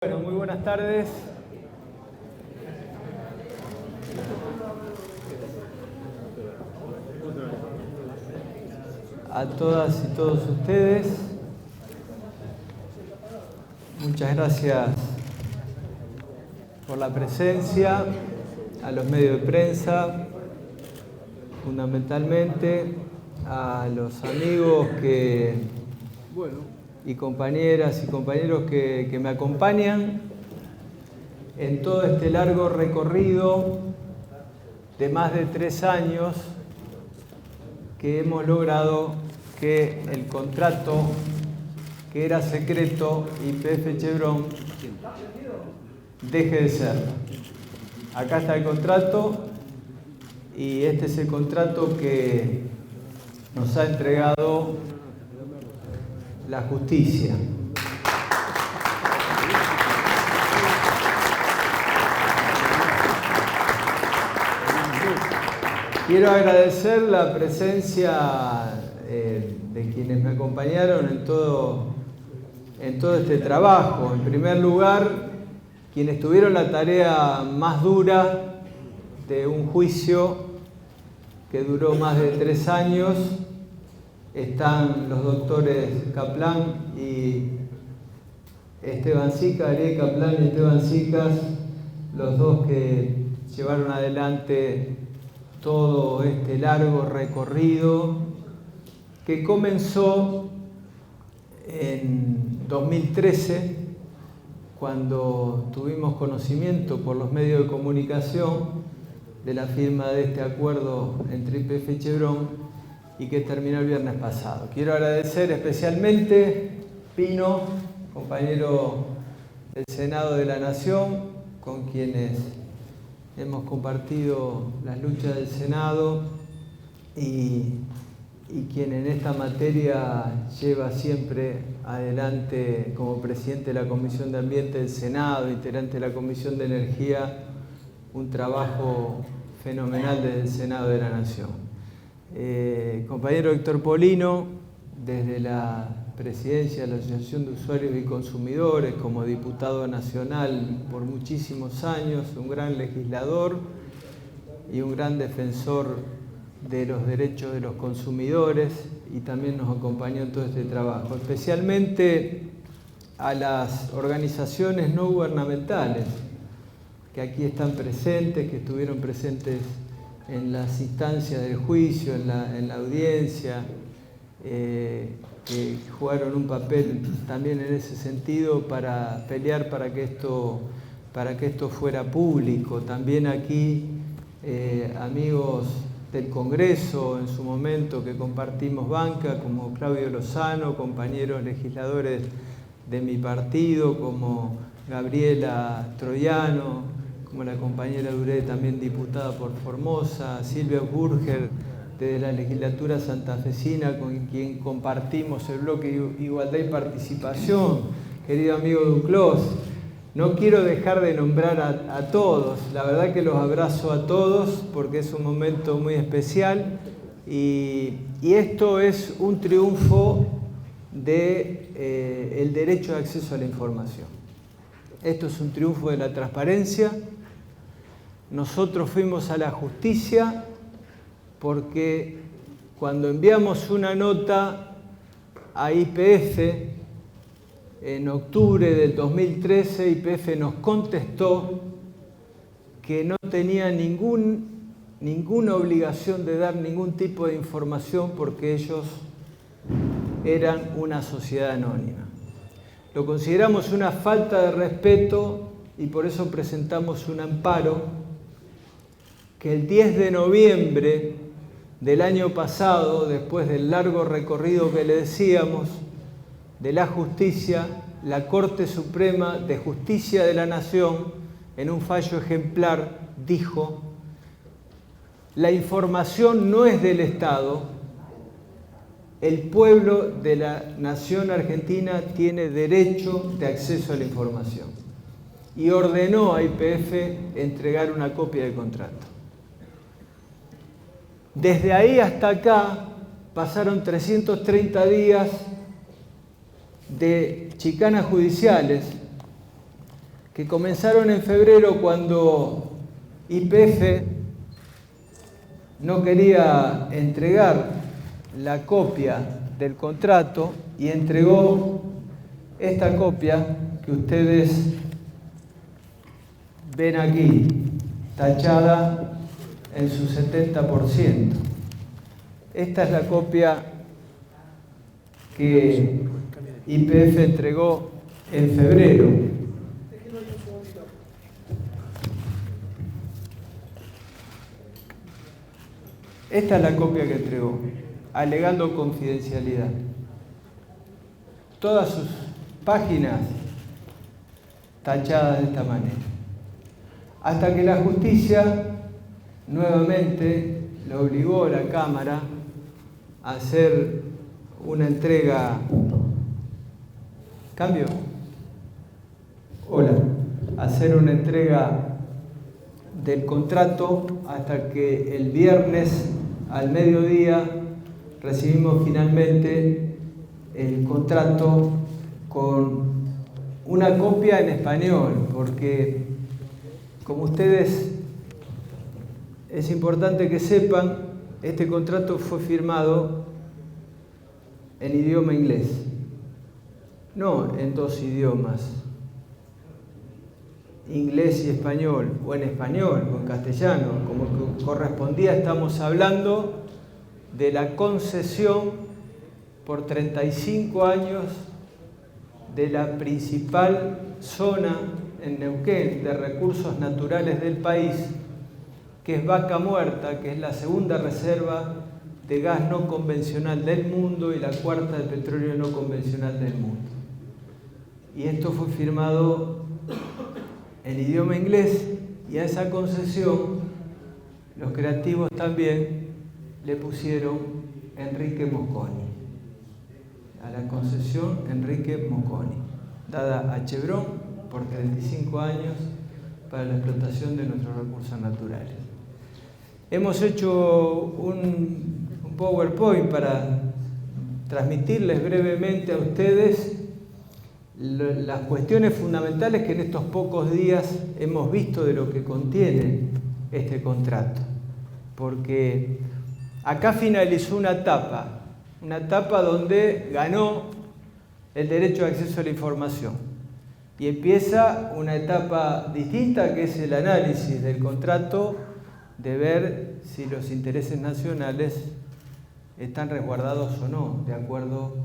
Bueno, muy buenas tardes. A todas y todos ustedes. Muchas gracias por la presencia, a los medios de prensa, fundamentalmente a los amigos y compañeras y compañeros que me acompañan en todo este largo recorrido de más de 3 años que hemos logrado que el contrato que era secreto YPF Chevron deje de serlo. Acá está el contrato y este es el contrato que nos ha entregado la justicia. Quiero agradecer la presencia de quienes me acompañaron en todo este trabajo. En primer lugar, quienes tuvieron la tarea más dura de un juicio que duró más de 3 años, están los doctores Kaplan y Esteban Sicas, Ariel Kaplan y Esteban Sicas, los dos que llevaron adelante todo este largo recorrido que comenzó en 2013, cuando tuvimos conocimiento por los medios de comunicación de la firma de este acuerdo entre YPF y Chevron, y que terminó el viernes pasado. Quiero agradecer especialmente a Pino, compañero del Senado de la Nación, con quienes hemos compartido las luchas del Senado y quien en esta materia lleva siempre adelante como presidente de la Comisión de Ambiente del Senado, integrante de la Comisión de Energía, un trabajo fenomenal desde el Senado de la Nación. Compañero Héctor Polino, desde la presidencia de la Asociación de Usuarios y Consumidores, como diputado nacional por muchísimos años, un gran legislador y un gran defensor de los derechos de los consumidores, y también nos acompañó en todo este trabajo. Especialmente a las organizaciones no gubernamentales que aquí están presentes, que estuvieron presentes en las instancias del juicio, en la audiencia, que jugaron un papel también en ese sentido para pelear para que esto fuera público. También aquí amigos del Congreso en su momento que compartimos banca, como Claudio Lozano, compañeros legisladores de mi partido, como Gabriela Troiano, como la compañera Duré, también diputada por Formosa, Silvia Burger, desde la legislatura santafesina, con quien compartimos el bloque Igualdad y Participación, querido amigo Duclos. No quiero dejar de nombrar a todos, la verdad que los abrazo a todos porque es un momento muy especial y esto es un triunfo del derecho de acceso a la información. Esto es un triunfo de la transparencia. Nosotros fuimos a la justicia porque cuando enviamos una nota a YPF en octubre del 2013, YPF nos contestó que no tenía ninguna obligación de dar ningún tipo de información porque ellos eran una sociedad anónima. Lo consideramos una falta de respeto y por eso presentamos un amparo que el 10 de noviembre del año pasado, después del largo recorrido que le decíamos, de la justicia, la Corte Suprema de Justicia de la Nación, en un fallo ejemplar, dijo: la información no es del Estado, el pueblo de la nación argentina tiene derecho de acceso a la información. Y ordenó a YPF entregar una copia del contrato. Desde ahí hasta acá pasaron 330 días de chicanas judiciales que comenzaron en febrero cuando YPF no quería entregar la copia del contrato y entregó esta copia que ustedes ven aquí, tachada en su 70%. Esta es la copia que YPF entregó en febrero. Esta es la copia que entregó, alegando confidencialidad. Todas sus páginas tachadas de esta manera. Hasta que la justicia nuevamente le obligó a la Cámara a hacer una entrega. ¿Cambio? Hola. Hacer una entrega del contrato hasta que el viernes al mediodía recibimos finalmente el contrato con una copia en español, porque como ustedes es importante que sepan, este contrato fue firmado en idioma inglés, no en dos idiomas, inglés y español, o en español o en castellano, como correspondía. Estamos hablando de la concesión por 35 años de la principal zona en Neuquén de recursos naturales del país, que es Vaca Muerta, que es la segunda reserva de gas no convencional del mundo y la cuarta de petróleo no convencional del mundo. Y esto fue firmado en idioma inglés, y a esa concesión los creativos también le pusieron Enrique Mosconi. A la concesión Enrique Mosconi, dada a Chevron por 35 años para la explotación de nuestros recursos naturales. Hemos hecho un PowerPoint para transmitirles brevemente a ustedes las cuestiones fundamentales que en estos pocos días hemos visto de lo que contiene este contrato. Porque acá finalizó una etapa donde ganó el derecho de acceso a la información. Y empieza una etapa distinta, que es el análisis del contrato, de ver si los intereses nacionales están resguardados o no, de acuerdo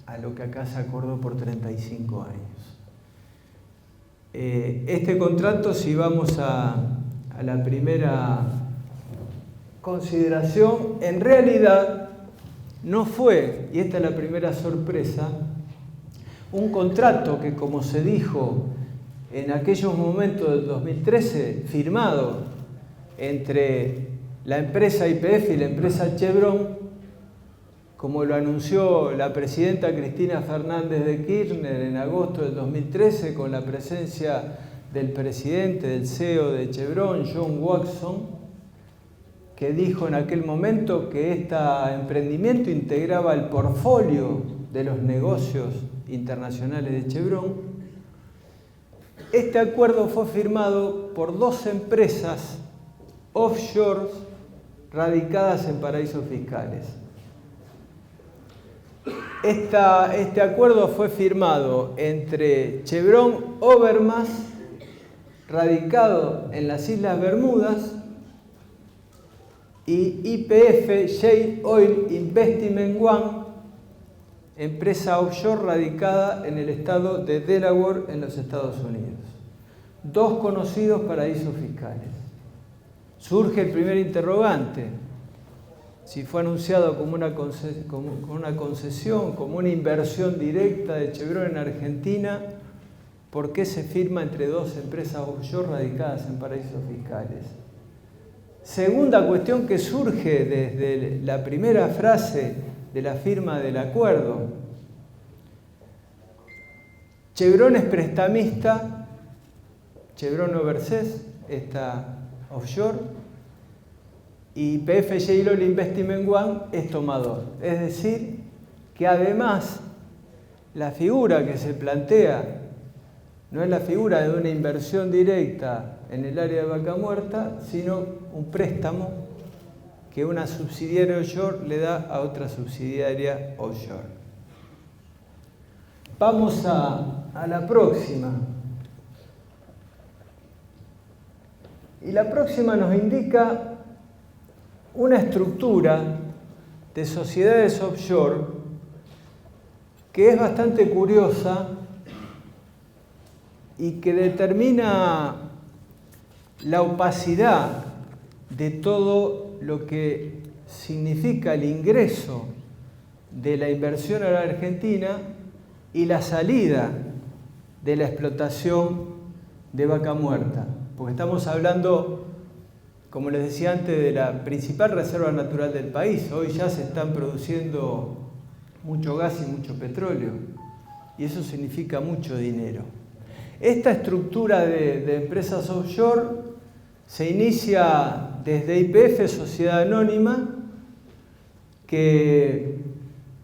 a lo que acá se acordó por 35 años. Este contrato, si vamos a la primera consideración, en realidad no fue, y esta es la primera sorpresa, un contrato que, como se dijo en aquellos momentos del 2013, firmado entre la empresa YPF y la empresa Chevron, como lo anunció la presidenta Cristina Fernández de Kirchner en agosto del 2013, con la presencia del presidente, del CEO de Chevron, John Watson, que dijo en aquel momento que este emprendimiento integraba el portfolio de los negocios internacionales de Chevron. Este acuerdo fue firmado por dos empresas offshore radicadas en paraísos fiscales. Este acuerdo fue firmado entre Chevron Overmas, radicado en las Islas Bermudas, y YPF, Shale Oil Investment One, empresa offshore radicada en el estado de Delaware, en los Estados Unidos. Dos conocidos paraísos fiscales. Surge el primer interrogante: si fue anunciado como una concesión, como una inversión directa de Chevron en Argentina, ¿por qué se firma entre dos empresas offshore radicadas en paraísos fiscales? Segunda cuestión que surge desde la primera frase de la firma del acuerdo. Chevron es prestamista, Chevron Overseas, esta offshore, y YPF Shale Oil Investment One es tomador. Es decir, que además la figura que se plantea no es la figura de una inversión directa en el área de Vaca Muerta, sino un préstamo que una subsidiaria offshore le da a otra subsidiaria offshore. Vamos a la próxima. Y la próxima nos indica una estructura de sociedades offshore que es bastante curiosa y que determina la opacidad de todo lo que significa el ingreso de la inversión a la Argentina y la salida de la explotación de Vaca Muerta. Porque estamos hablando, como les decía antes, de la principal reserva natural del país. Hoy ya se están produciendo mucho gas y mucho petróleo, y eso significa mucho dinero. Esta estructura de empresas offshore se inicia desde YPF, Sociedad Anónima, que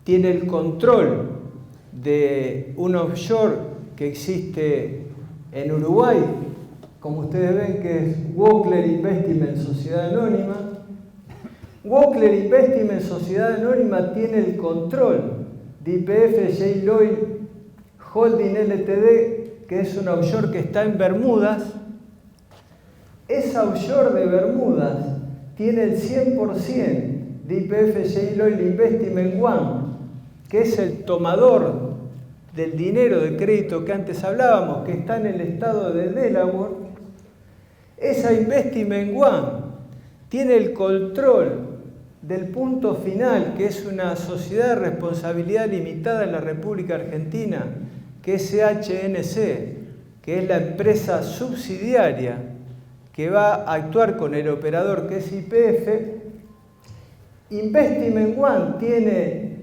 tiene el control de un offshore que existe en Uruguay, como ustedes ven, que es Wöckler Investment Sociedad Anónima. Wöckler Investment Sociedad Anónima tiene el control de YPF J. Lloyd Holding Ltd, que es una offshore que está en Bermudas. Esa offshore de Bermudas tiene el 100% de YPF J. Lloyd Investment One, que es el tomador del dinero de crédito que antes hablábamos, que está en el estado de Delaware. Esa Investment One tiene el control del Punto Final, que es una sociedad de responsabilidad limitada en la República Argentina, que es CHNC, que es la empresa subsidiaria que va a actuar con el operador, que es YPF. Investment One tiene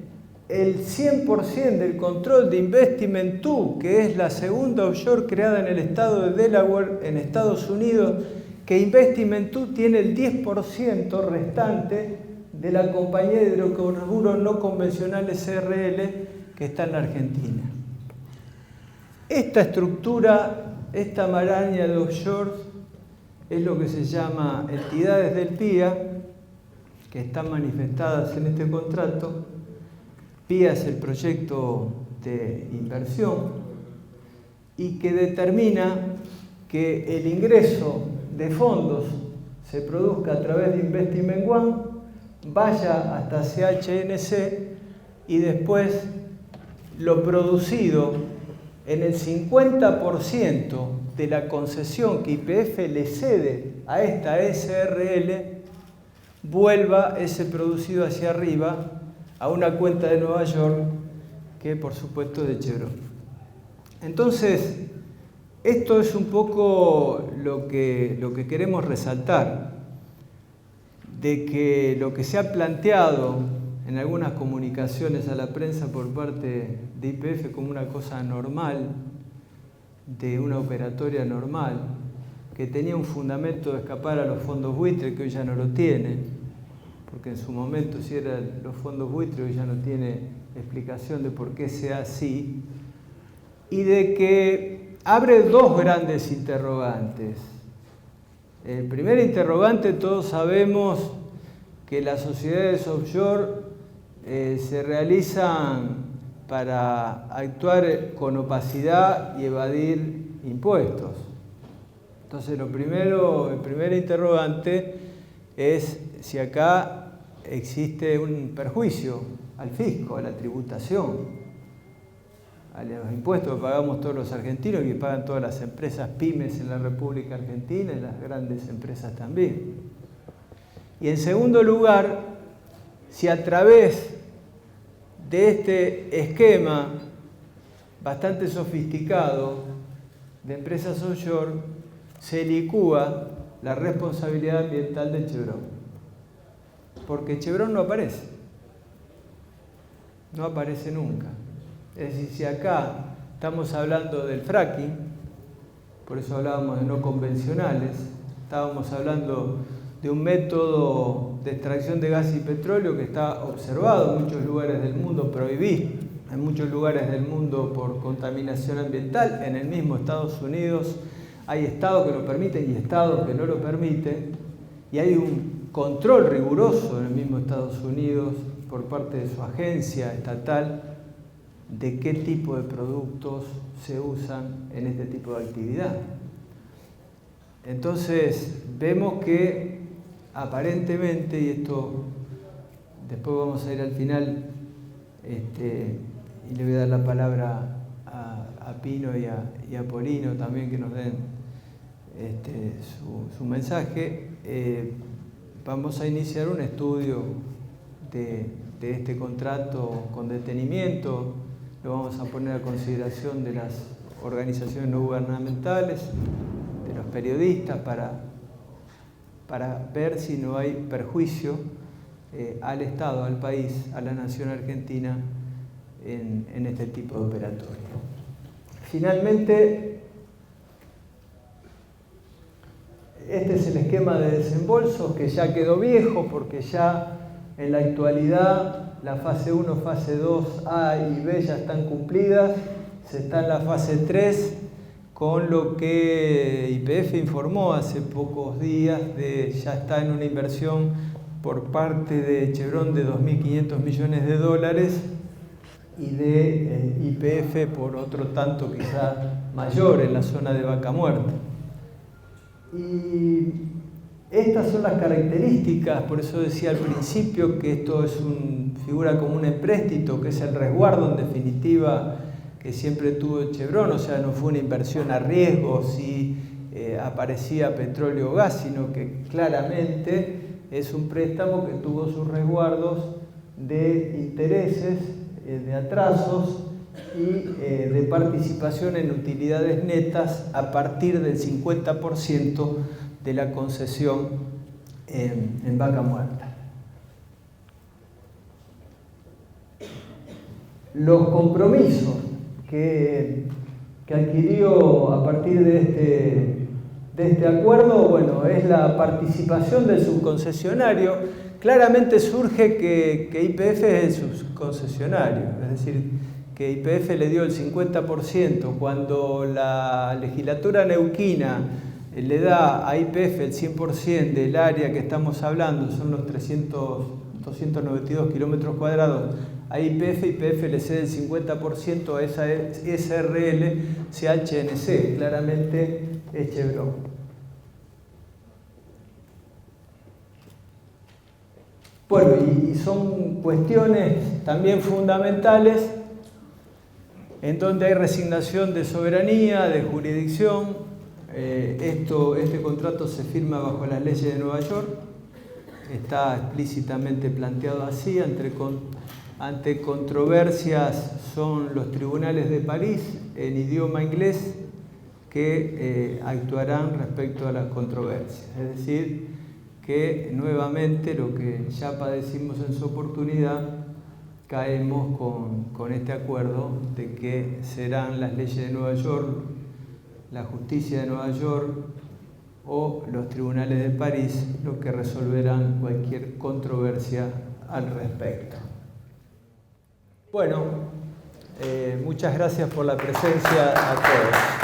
el 100% del control de Investment Two, que es la segunda offshore creada en el estado de Delaware, en Estados Unidos, que Investment Two tiene el 10% restante de la compañía de hidrocarburos no convencionales SRL, que está en la Argentina. Esta estructura, esta maraña de offshores, es lo que se llama entidades del PIA, que están manifestadas en este contrato. PIA es el proyecto de inversión y que determina que el ingreso de fondos se produzca a través de Investment One, vaya hasta CHNC y después lo producido en el 50% de la concesión que YPF le cede a esta SRL, vuelva ese producido hacia arriba a una cuenta de Nueva York, que por supuesto de Chevron. Entonces, esto es un poco lo que queremos resaltar, de que lo que se ha planteado en algunas comunicaciones a la prensa por parte de YPF como una cosa normal, de una operatoria normal, que tenía un fundamento de escapar a los fondos buitre, que hoy ya no lo tiene, porque en su momento si eran los fondos buitre, hoy ya no tiene explicación de por qué sea así, y de que abre dos grandes interrogantes. El primer interrogante, todos sabemos que las sociedades offshore se realizan para actuar con opacidad y evadir impuestos. Entonces, el primer interrogante es si acá existe un perjuicio al fisco, a la tributación, a los impuestos que pagamos todos los argentinos y que pagan todas las empresas pymes en la República Argentina y las grandes empresas también. Y en segundo lugar, si a través de este esquema bastante sofisticado de empresas offshore se licúa la responsabilidad ambiental de Chevron. Porque Chevron no aparece nunca. Es decir, si acá estamos hablando del fracking, por eso hablábamos de no convencionales, estábamos hablando de un método de extracción de gas y petróleo que está observado en muchos lugares del mundo, prohibido en muchos lugares del mundo por contaminación ambiental. En el mismo Estados Unidos hay estados que lo permiten y estados que no lo permiten, y hay un control riguroso en el mismo Estados Unidos por parte de su agencia estatal de qué tipo de productos se usan en este tipo de actividad. Entonces vemos que aparentemente, y esto después vamos a ir al final, y le voy a dar la palabra a Pino y a Polino también, que nos den su mensaje. Vamos a iniciar un estudio de este contrato con detenimiento. Lo vamos a poner a consideración de las organizaciones no gubernamentales, de los periodistas, para ver si no hay perjuicio al Estado, al país, a la nación argentina en este tipo de operatorio. Finalmente, este es el esquema de desembolsos, que ya quedó viejo porque ya en la actualidad la fase 1, fase 2, A y B ya están cumplidas. Se está en la fase 3 con lo que YPF informó hace pocos días, ya está en una inversión por parte de Chevron de 2.500 millones de dólares y de YPF por otro tanto quizá mayor en la zona de Vaca Muerta. Y estas son las características, por eso decía al principio que esto figura como un empréstito, que es el resguardo en definitiva que siempre tuvo Chevron, o sea, no fue una inversión a riesgo si aparecía petróleo o gas, sino que claramente es un préstamo que tuvo sus resguardos de intereses, de atrasos y de participación en utilidades netas a partir del 50% de la concesión en Vaca Muerta. Los compromisos que adquirió a partir de este acuerdo, bueno, es la participación del subconcesionario. Claramente surge que YPF es el subconcesionario, es decir, que YPF le dio el 50%, cuando la legislatura neuquina le da a YPF el 100% del área que estamos hablando, son los 292 kilómetros cuadrados, a YPF le cede el 50% a esa SRL CHNC, claramente es Chevron. Bueno, y son cuestiones también fundamentales en donde hay resignación de soberanía, de jurisdicción. Este contrato se firma bajo las leyes de Nueva York, está explícitamente planteado así. Ante controversias son los tribunales de París en idioma inglés que actuarán respecto a las controversias. Es decir, que nuevamente lo que ya padecimos en su oportunidad, caemos con este acuerdo de que serán las leyes de Nueva York, la justicia de Nueva York o los tribunales de París los que resolverán cualquier controversia al respecto. Bueno, muchas gracias por la presencia a todos.